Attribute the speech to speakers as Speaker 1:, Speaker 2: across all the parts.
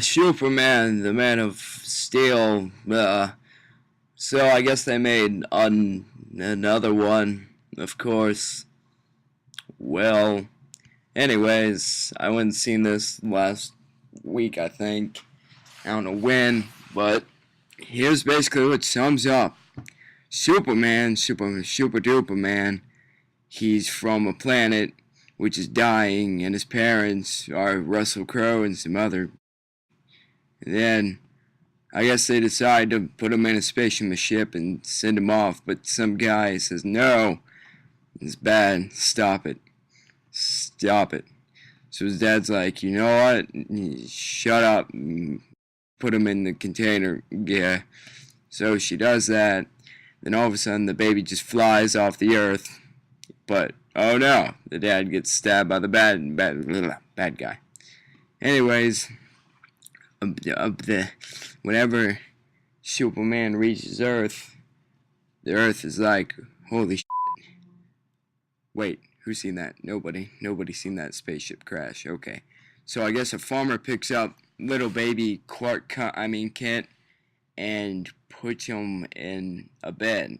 Speaker 1: Superman, the Man of Steel. So I guess they made another one, of course. Well, anyways, I went and seen this last week, I think. I don't know when, but here's basically what sums up. Superman, super duper man. He's from a planet which is dying, and his parents are Russell Crowe and some other. And then I guess they decide to put him in a spaceship and send him off, but some guy says, no, it's bad, stop it. Stop it. So his dad's like, you know what, shut up, put him in the container, yeah. So she does that, then all of a sudden the baby just flies off the earth, but, oh no, the dad gets stabbed by the bad guy. Anyways, whenever Superman reaches Earth, the Earth is like, holy shit. Wait, who's seen that? Nobody. Nobody's seen that spaceship crash. Okay. So I guess a farmer picks up little baby Kent, and puts him in a bed.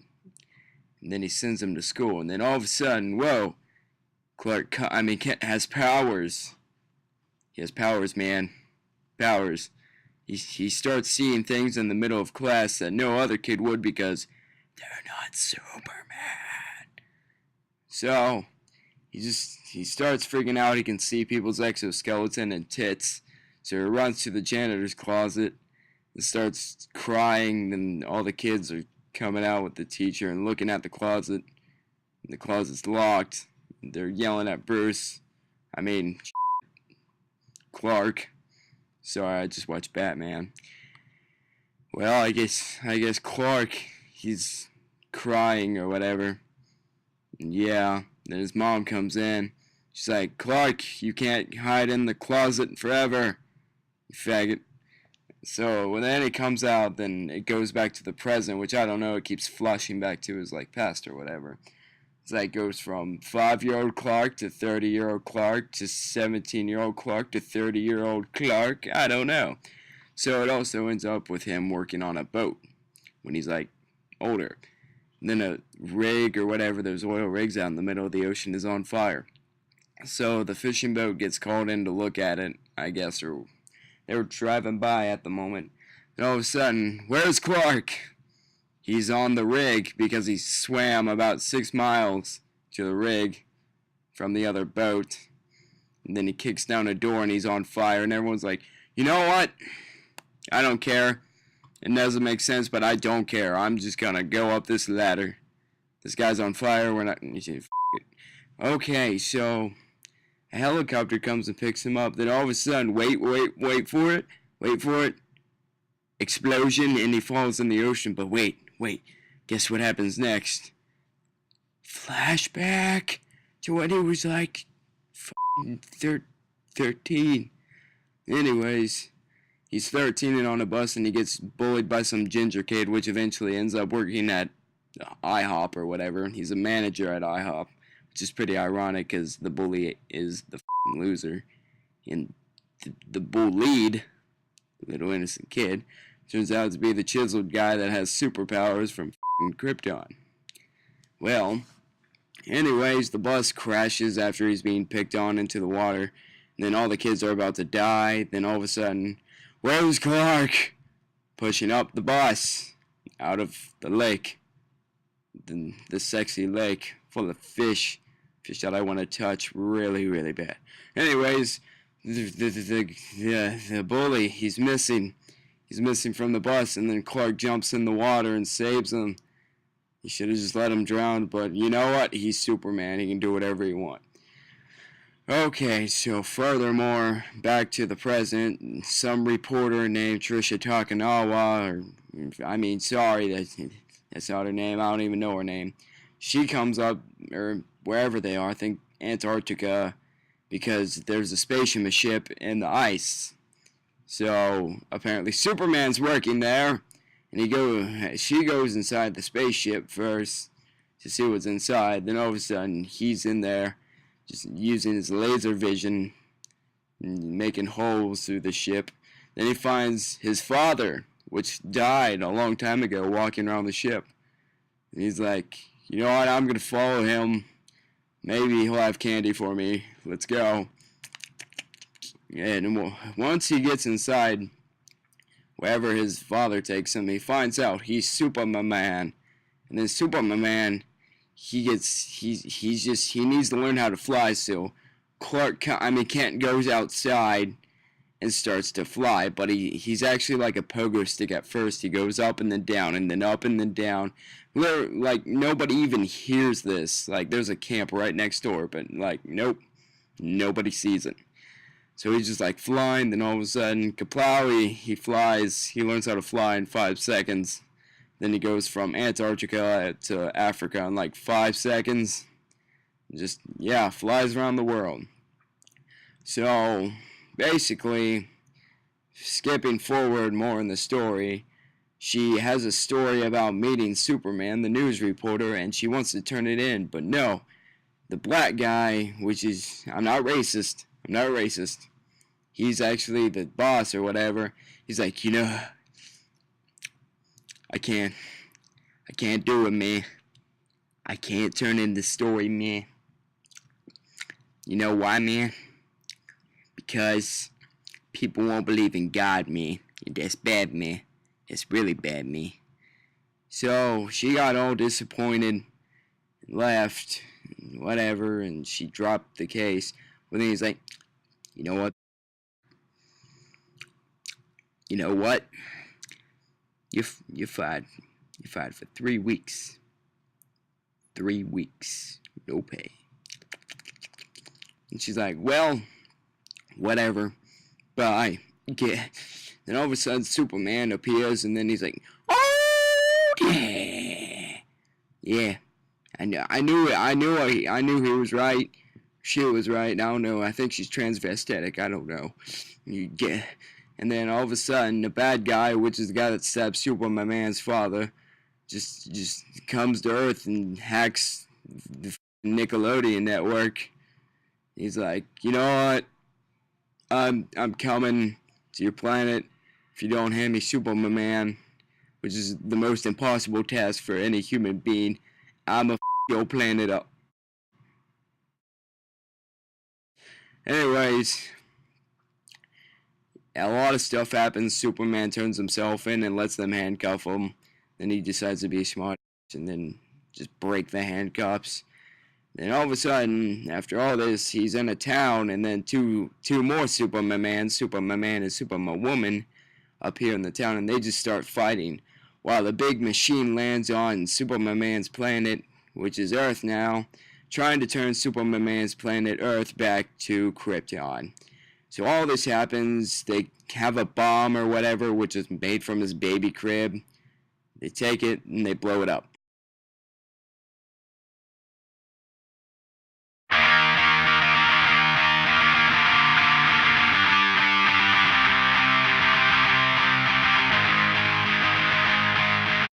Speaker 1: And then he sends him to school. And then all of a sudden, whoa, Kent has powers. He has powers, man. Powers. He starts seeing things in the middle of class that no other kid would because they're not Superman. So he starts freaking out. He can see people's exoskeleton and tits. So he runs to the janitor's closet and starts crying. And all the kids are coming out with the teacher and looking at the closet. And the closet's locked. They're yelling at Clark. Sorry, I just watched Batman. Well, I guess Clark, he's crying or whatever. And yeah, then his mom comes in. She's like, Clark, you can't hide in the closet forever, you faggot. So when then he comes out, then it goes back to the present, which I don't know, it keeps flushing back to his past or whatever. It's like goes from 5-year-old Clark to 30-year-old Clark to 17-year-old Clark to 30-year-old Clark. I don't know. So it also ends up with him working on a boat when he's older. And then a rig or whatever, those oil rigs out in the middle of the ocean is on fire. So the fishing boat gets called in to look at it, I guess, or they were driving by at the moment. And all of a sudden, where's Clark? He's on the rig because he swam about 6 miles to the rig from the other boat. And then he kicks down a door and he's on fire. And everyone's like, you know what? I don't care. It doesn't make sense, but I don't care. I'm just going to go up this ladder. This guy's on fire. We're not... Okay, so a helicopter comes and picks him up. Then all of a sudden, wait for it. Wait for it. Explosion, and he falls in the ocean. But wait. Guess what happens next? Flashback to when he was 13. Anyways, he's 13 and on a bus, and he gets bullied by some ginger kid, which eventually ends up working at IHOP or whatever. He's a manager at IHOP, which is pretty ironic because the bully is the loser. And the bullied, little innocent kid, turns out to be the chiseled guy that has superpowers from Krypton. Well, anyways, the bus crashes after he's being picked on into the water. And then all the kids are about to die. Then all of a sudden, where's Clark? Pushing up the bus out of the lake. The sexy lake full of fish. Fish that I want to touch really, really bad. Anyways, the bully, he's missing. He's missing from the bus, and then Clark jumps in the water and saves him. He should have just let him drown, but you know what? He's Superman. He can do whatever he wants. Okay, so furthermore, back to the present, some reporter named Trisha Takanawa, that's not her name. I don't even know her name. She comes up, or wherever they are, I think Antarctica, because there's a spaceship in the ice. So apparently Superman's working there, and she goes inside the spaceship first to see what's inside. Then all of a sudden he's in there, just using his laser vision, making holes through the ship. Then he finds his father, which died a long time ago, walking around the ship. And he's like, you know what, I'm going to follow him. Maybe he'll have candy for me. Let's go. And once he gets inside, wherever his father takes him, he finds out he's Superman. And then Superman, he needs to learn how to fly. So Kent goes outside and starts to fly, but he's actually like a pogo stick at first. He goes up and then down and then up and then down. Like, nobody even hears this. Like, there's a camp right next door, but like, nope, nobody sees it. So he's just like flying, then all of a sudden, kaplow, he flies. He learns how to fly in 5 seconds. Then he goes from Antarctica to Africa in like 5 seconds. Just, yeah, flies around the world. So, basically, skipping forward more in the story, she has a story about meeting Superman, the news reporter, and she wants to turn it in. But no, the black guy, which is, I'm not racist. He's actually the boss or whatever. He's like, you know, I can't do it, man. I can't turn in the story, man. You know why, man? Because people won't believe in God, man. And that's bad, man. It's really bad, man. So she got all disappointed, left, whatever, and she dropped the case. But then he's like, you know what? You're fired. You're fired for 3 weeks. 3 weeks. No pay. And she's like, well, whatever. Bye. Yeah. Then all of a sudden Superman appears and then he's like, oh yeah. Yeah. I knew he was right. She was right. I don't know. I think she's transvestic. I don't know. Yeah. And then all of a sudden, the bad guy, which is the guy that stabbed Superman's father, just comes to Earth and hacks the Nickelodeon network. He's like, you know what? I'm coming to your planet if you don't hand me Superman, which is the most impossible task for any human being. I'ma your planet up. Anyways, a lot of stuff happens. Superman turns himself in and lets them handcuff him. Then he decides to be smart and then just break the handcuffs. Then all of a sudden, after all this, he's in a town, and then two more Superman and Superwoman appear in the town, and they just start fighting. While the big machine lands on Superman's planet, which is Earth now, trying to turn Superman's planet Earth back to Krypton. So all this happens. They have a bomb or whatever, which is made from his baby crib. They take it and they blow it up.